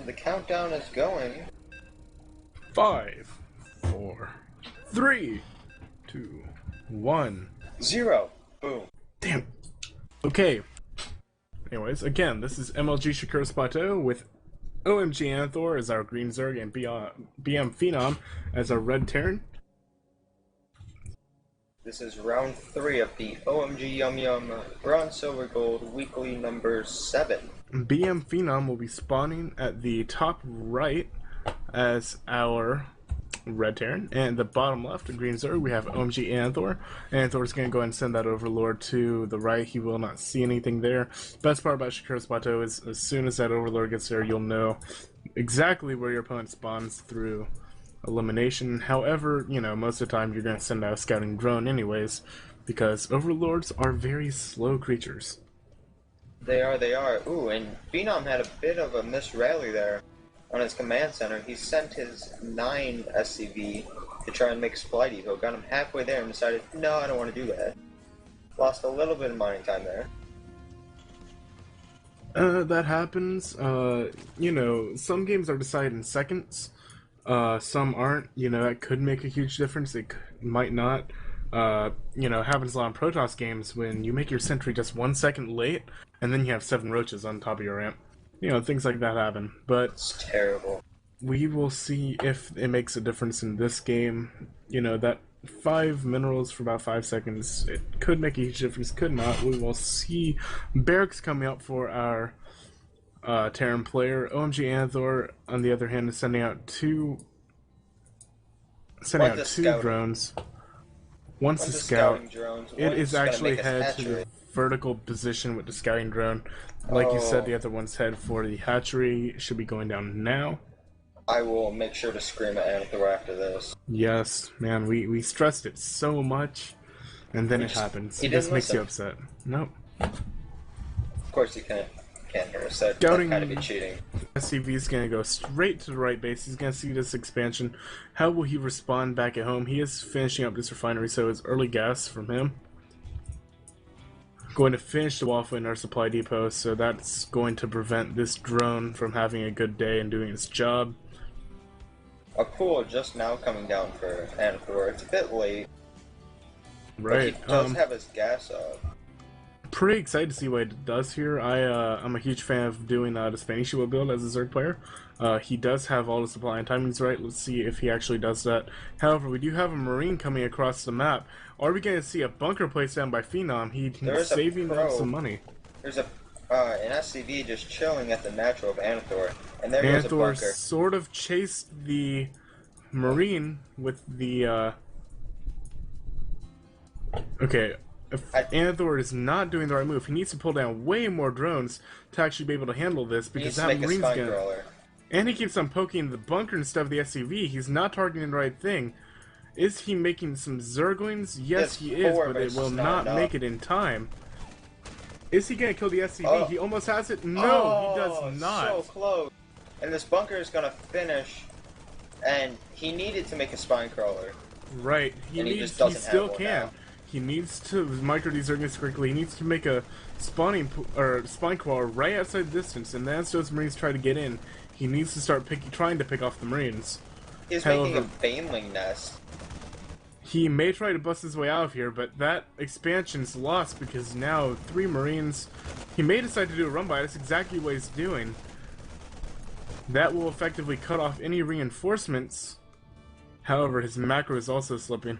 And the countdown is going. 5, 4, 3, 2, 1. 0. Boom. Damn. Okay. Anyways, again, this is MLG Shakur's Plateau with OMGAntehor as our green Zerg and bMFeNoM as our red Terran. This is round 3 of the OMGYUMYUM Bronze Silver Gold Weekly number 7. bMFeNoM will be spawning at the top right as our red Terran, and the bottom left, the green Zerg, we have OMGAntehor. Anthor is going to go ahead and send that Overlord to the right. He will not see anything there. Best part about Shakur's Plateau is as soon as that Overlord gets there, you'll know exactly where your opponent spawns through elimination. However, you know, most of the time you're going to send out a scouting drone anyways, because Overlords are very slow creatures. They are. Ooh, and Phenom had a bit of a missed rally there on his command center. He sent his 9 SCV to try and make Supply Depot. Got him halfway there and decided, no, I don't want to do that. Lost a little bit of mining time there. That happens. You know, some games are decided in seconds. Some aren't. You know, that could make a huge difference. It might not. You know, it happens a lot in Protoss games when you make your sentry just 1 second late, and then you have 7 roaches on top of your ramp. You know, things like that happen. But it's terrible. We will see if it makes a difference in this game. You know, that 5 minerals for about 5 seconds, it could make a huge difference, could not. We will see. Barracks coming up for our Terran player. OMGAntehor, on the other hand, is sending out two drones. One's to scout. It is actually head to the vertical position with the scouting drone. Like you said, the other one's head for the hatchery. Should be going down now. I will make sure to scream at Anthor after this. Yes, man, we stressed it so much, and then it happens. It just makes you upset. Nope. Of course you can't hear us. That kind of be cheating. SCV is going to go straight to the right base. He's going to see this expansion. How will he respond back at home? He is finishing up this refinery, so it's early gas from him. Going to finish the waffle in our supply depot, so that's going to prevent this drone from having a good day and doing its job. A pool just now coming down for Anthor. It's a bit late. Right. But he does have his gas up. Pretty excited to see what it does here. I'm a huge fan of doing the Spanish build as a Zerg player. He does have all the supply and timings right. Let's see if he actually does that. However, we do have a Marine coming across the map. Are we going to see a bunker placed down by Phenom? He's saving up some money. There's an SCV just chilling at the natural of Anthor. And there goes a bunker. Anthor sort of chased the Marine with the... Okay. If Anthor is not doing the right move, he needs to pull down way more drones to actually be able to handle this, because that Marine's gonna... And he keeps on poking the bunker instead of the SCV. He's not targeting the right thing. Is he making some Zerglings? Yes, he is, but it will not make it in time. Is he gonna kill the SCV? He almost has it. No, he does not. So close. And this bunker is gonna finish, and he needed to make a spine crawler. Right. He still can. Now. He needs to micro these Zerglings quickly. He needs to make a spine crawler right outside the distance, and as those Marines try to get in, he needs to start trying to pick off the Marines. He's making a baneling nest. He may try to bust his way out of here, but that expansion's lost because now 3 Marines... He may decide to do a run by. That's exactly what he's doing. That will effectively cut off any reinforcements. However, his macro is also slipping.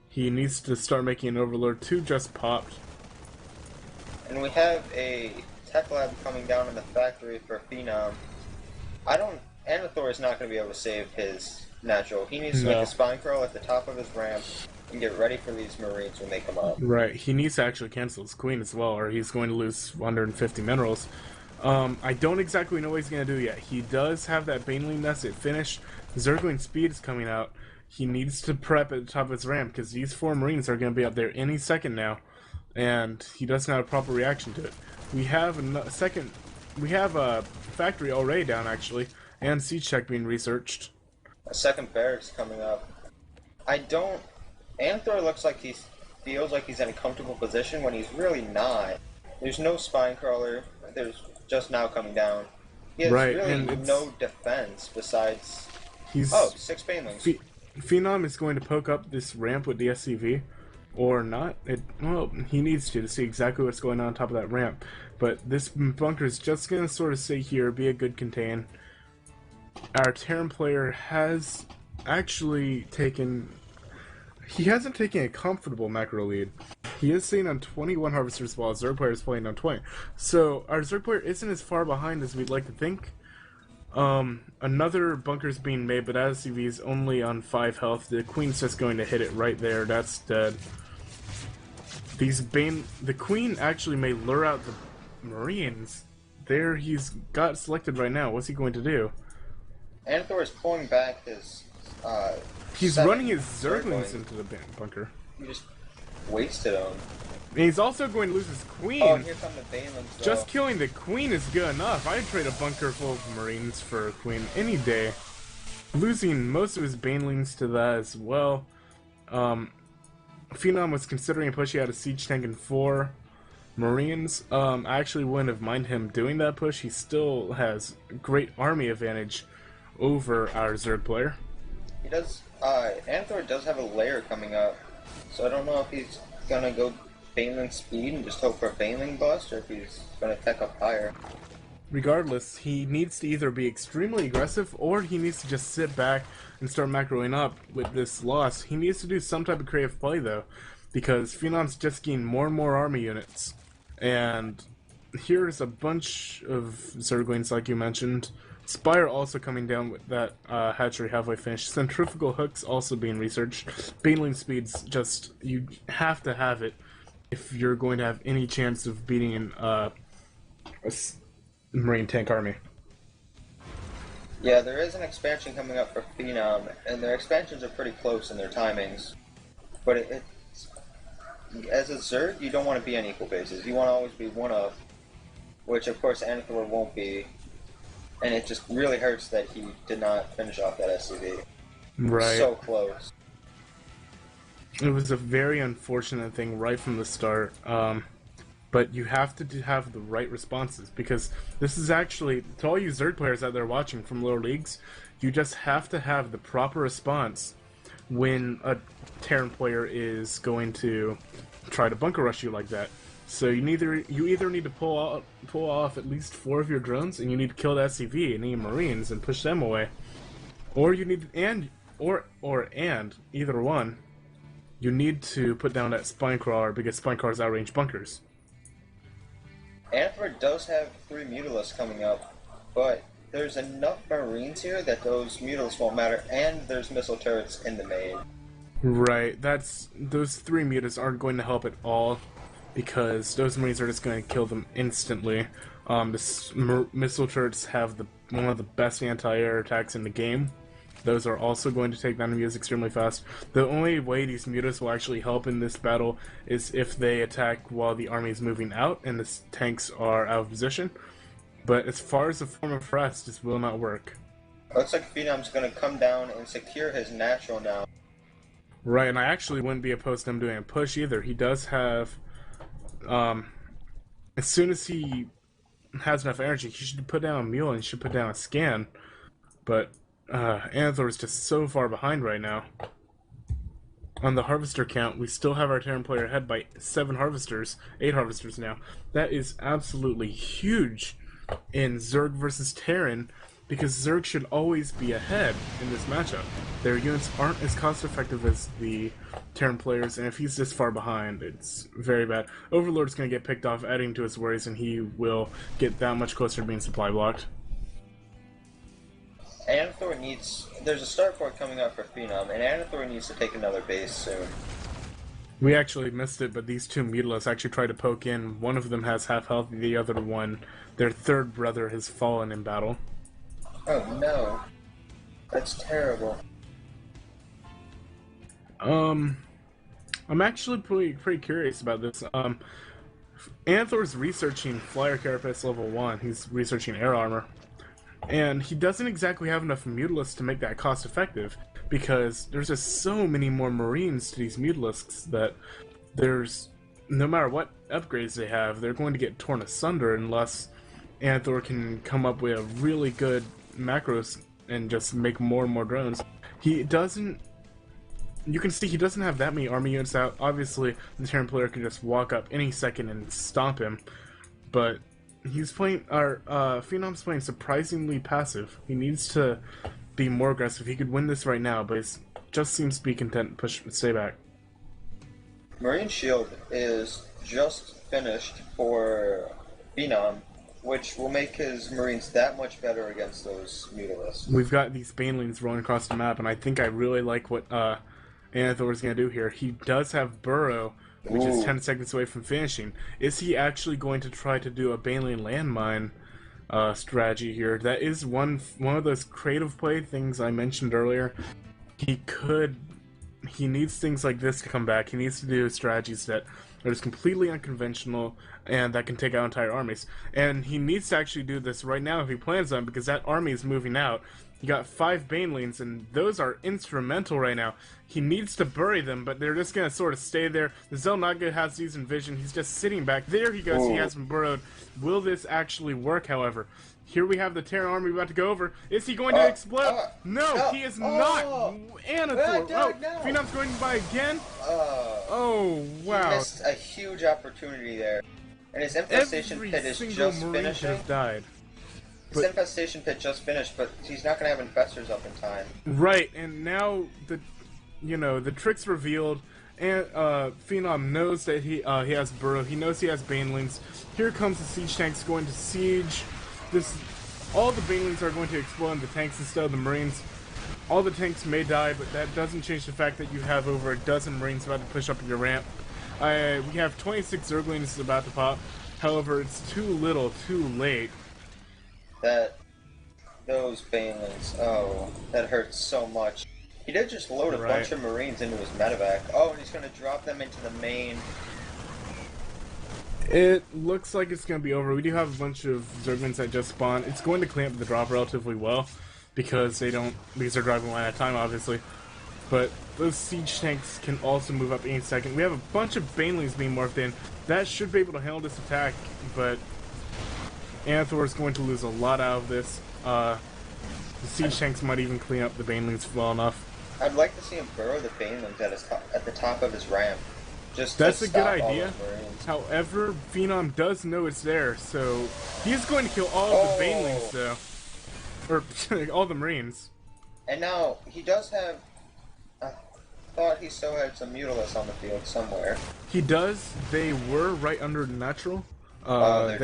He needs to start making an Overlord. 2 just popped. And we have a tech lab coming down in the factory for Phenom. Anthor is not going to be able to save his natural. He needs to make a spine crawl at the top of his ramp and get ready for these Marines when they come up. Right. He needs to actually cancel his queen as well, or he's going to lose 150 minerals. I don't exactly know what he's going to do yet. He does have that baneling nest at finish. Zergling speed is coming out. He needs to prep at the top of his ramp, because these 4 Marines are going to be up there any second now, and he doesn't have a proper reaction to it. We have a factory already down, actually, and siege check being researched. A second barracks coming up. Anthor looks like he feels like he's in a comfortable position when he's really not. There's no spine crawler. There's just now coming down. He has Right, really and it's no defense besides. he's Oh, 6 banelings. pheNoM is going to poke up this ramp with the SCV, or not. Well, he needs to see exactly what's going on top of that ramp. But this bunker is just going to sort of sit here, be a good contain. Our Terran player has actually taken. He hasn't taken a comfortable macro lead. He is sitting on 21 harvesters while Zerg player is playing on 20. So our Zerg player isn't as far behind as we'd like to think. Another bunker's being made, but SCV is only on 5 health. The Queen's just going to hit it right there. That's dead. The Queen actually may lure out the Marines. There, he's got selected right now. What's he going to do? Anethor is pulling back his. He's running his Zerglings into the bunker. He just wasted them. And he's also going to lose his Queen. Oh, here come the banelings. Just killing the Queen is good enough. I'd trade a bunker full of Marines for a Queen any day. Losing most of his banelings to that as well. pheNoM was considering a push. He had a siege tank and 4 Marines. I actually wouldn't have minded him doing that push. He still has great army advantage over our Zerg player. He does. Anethor does have a layer coming up, so I don't know if he's gonna go baneling speed and just hope for a baneling bust, or if he's gonna tech up higher. Regardless, he needs to either be extremely aggressive or he needs to just sit back and start macroing up with this loss. He needs to do some type of creative play though, because pheNoM's just getting more and more army units. And here's a bunch of Zerglings like you mentioned. Spire also coming down with that hatchery halfway finished. Centrifugal hooks also being researched. Baneling speeds, just, you have to have it if you're going to have any chance of beating a Marine tank army. Yeah, there is an expansion coming up for pheNoM, and their expansions are pretty close in their timings. But it's as a Zerg, you don't want to be on equal bases. You want to always be one of, which of course Anethor won't be. And it just really hurts that he did not finish off that SCV. Right. So close. It was a very unfortunate thing right from the start. But you have to have the right responses, because this is actually, to all you Zerg players out there watching from lower leagues, you just have to have the proper response when a Terran player is going to try to bunker rush you like that. So you either need to pull off at least 4 of your drones, and you need to kill the SCV and any Marines and push them away, or you need either one, you need to put down that spine crawler, because spine crawlers outrange bunkers. Anethor does have 3 Mutalisks coming up, but there's enough Marines here that those Mutalisks won't matter, and there's missile turrets in the main. Right, those 3 Mutas aren't going to help at all, because those Marines are just going to kill them instantly. Missile turrets have one of the best anti-air attacks in the game. Those are also going to take down Mutas extremely fast. The only way these Mutas will actually help in this battle is if they attack while the army is moving out and the tanks are out of position. But as far as a form of rest, this will not work. Looks like pheNoM's going to come down and secure his natural now. Right, and I actually wouldn't be opposed to him doing a push either. He does have... as soon as he has enough energy, he should put down a mule and he should put down a scan. But Anethor is just so far behind right now. On the harvester count, we still have our Terran player ahead by 8 harvesters now. That is absolutely huge in Zerg versus Terran, because Zerg should always be ahead in this matchup. Their units aren't as cost effective as the Terran players, and if he's this far behind, it's very bad. Overlord's going to get picked off, adding to his worries, and he will get that much closer to being supply blocked. Anethor needs... There's a start fort coming up for pheNoM, and Anethor needs to take another base soon. We actually missed it, but these 2 Mutalisks actually tried to poke in. One of them has half health, the other one, their 3rd brother, has fallen in battle. Oh no. That's terrible. I'm actually pretty curious about this. Anethor's researching Flyer Carapace level 1. He's researching air armor. And he doesn't exactly have enough Mutalisks to make that cost effective, because there's just so many more Marines to these Mutalisks that there's, no matter what upgrades they have, they're going to get torn asunder unless Anthor can come up with a really good macros and just make more and more drones. He doesn't. You can see he doesn't have that many army units out. Obviously, the Terran player can just walk up any second and stomp him. But he's playing. Phenom's playing surprisingly passive. He needs to be more aggressive. He could win this right now, but he just seems to be content to stay back. Marine Shield is just finished for Phenom, which will make his Marines that much better against those Mutalisks. We've got these Banelings rolling across the map, and I think I really like what Anthor is going to do here. He does have Burrow, which is 10 seconds away from finishing. Is he actually going to try to do a Baneling landmine strategy here? That is one of those creative play things I mentioned earlier. He needs things like this to come back. He needs to do strategies that are just completely unconventional and that can take out entire armies. And he needs to actually do this right now if he plans on, because that army is moving out. You got 5 Banelings, and those are instrumental right now. He needs to bury them, but they're just going to sort of stay there. The Xel'Naga has these in vision. He's just sitting back. There he goes. He has them burrowed. Will this actually work, however? Here we have the Terran army about to go over. Is he going to explode? No, he is not. Anthor. No. Phenom's going by again. Oh, wow. He missed a huge opportunity there. And his infestation pit is just finishing. Died. His infestation pit just finished, but he's not going to have infestors up in time. Right, and now the trick's revealed, and Phenom knows that he has Burrow. He knows he has Banelings. Here comes the siege tanks going to siege. All the Banelings are going to explode in the tanks instead of the Marines. All the tanks may die, but that doesn't change the fact that you have over a dozen Marines about to push up your ramp. We have 26 Zerglings about to pop. However, it's too little, too late. Those Banelings, that hurts so much. He did just load a bunch of Marines into his medevac. Oh, and he's going to drop them into the main. It looks like it's going to be over. We do have a bunch of Zerglings that just spawned. It's going to clean up the drop relatively well, because they're driving one at a time, obviously. But those siege tanks can also move up any second. We have a bunch of Banelings being morphed in. That should be able to handle this attack, but Anthor is going to lose a lot out of this. The siege tanks might even clean up the Banelings well enough. I'd like to see him burrow the Banelings at the top of his ramp. That's a good idea. However, Phenom does know it's there, so he's going to kill all of the Banelings, though. Or all the Marines. And now, he does have... I thought he still had some Mutalisks on the field somewhere. He does. They were right under natural. They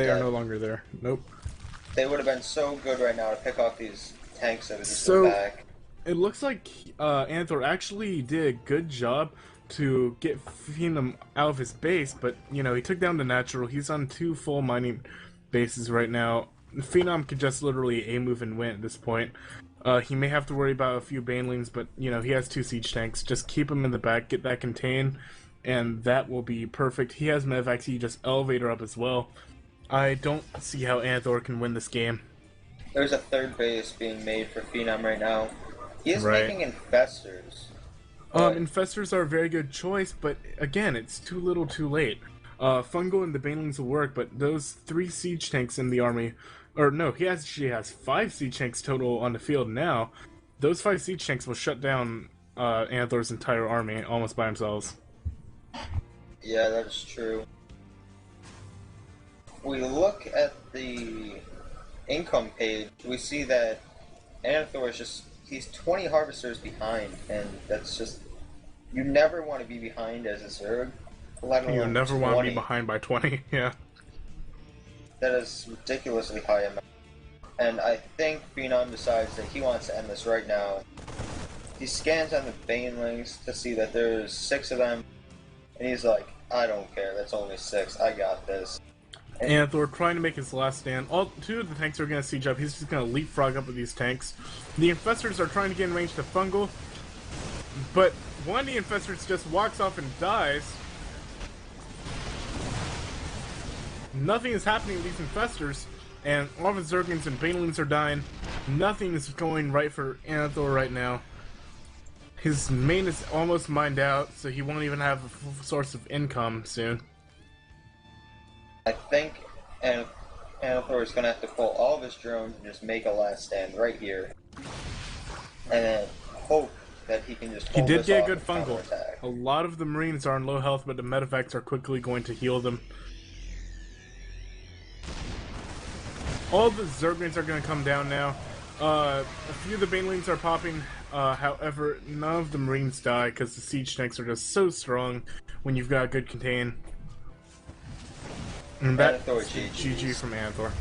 are no longer there. Nope. They would have been so good right now to pick off these tanks that are just in the back. It looks like Anthor actually did a good job to get Phenom out of his base, but, he took down the natural. He's on 2 full mining bases right now. Phenom could just literally A-move and win at this point. He may have to worry about a few Banelings, but, he has 2 siege tanks. Just keep him in the back, get that contained, and that will be perfect. He has medevacs, he just elevator up as well. I don't see how Anthor can win this game. There's a 3rd base being made for Phenom right now. He is making infestors. Infestors are a very good choice, but again, it's too little too late. Fungal and the Banelings will work, but those 3 siege tanks in the army, or no, he actually has 5 siege tanks total on the field now. Those 5 siege tanks will shut down Anthor's entire army almost by themselves. Yeah, that is true. We look at the income page, we see that Anthor is he's 20 harvesters behind, and that's just, you never want to be behind as a Zerg, let alone You never 20. want to be behind by 20, yeah. That is ridiculously high amount. And I think Phenom decides that he wants to end this right now. He scans on the Banelings to see that there's 6 of them, and he's like, I don't care, that's only 6, I got this. Anthor trying to make his last stand. All 2 of the tanks are going to siege up. He's just going to leapfrog up with these tanks. The infestors are trying to get in range to Fungal, but one of the infestors just walks off and dies. Nothing is happening with these infestors, and all of his Zerglings and Banelings are dying. Nothing is going right for Anthor right now. His main is almost mined out, so he won't even have a full source of income soon. I think, and Anthor is going to have to pull all of his drones and just make a last stand right here. And then hope that he can just He pull did this get a off good and fungal. counterattack. A lot of the Marines are on low health, but the medevacs are quickly going to heal them. All the Zerglings are going to come down now. A few of the Banelings are popping. However, none of the Marines die because the Siege Tanks are just so strong when you've got a good contain. And that's Anthor GG from Anthor.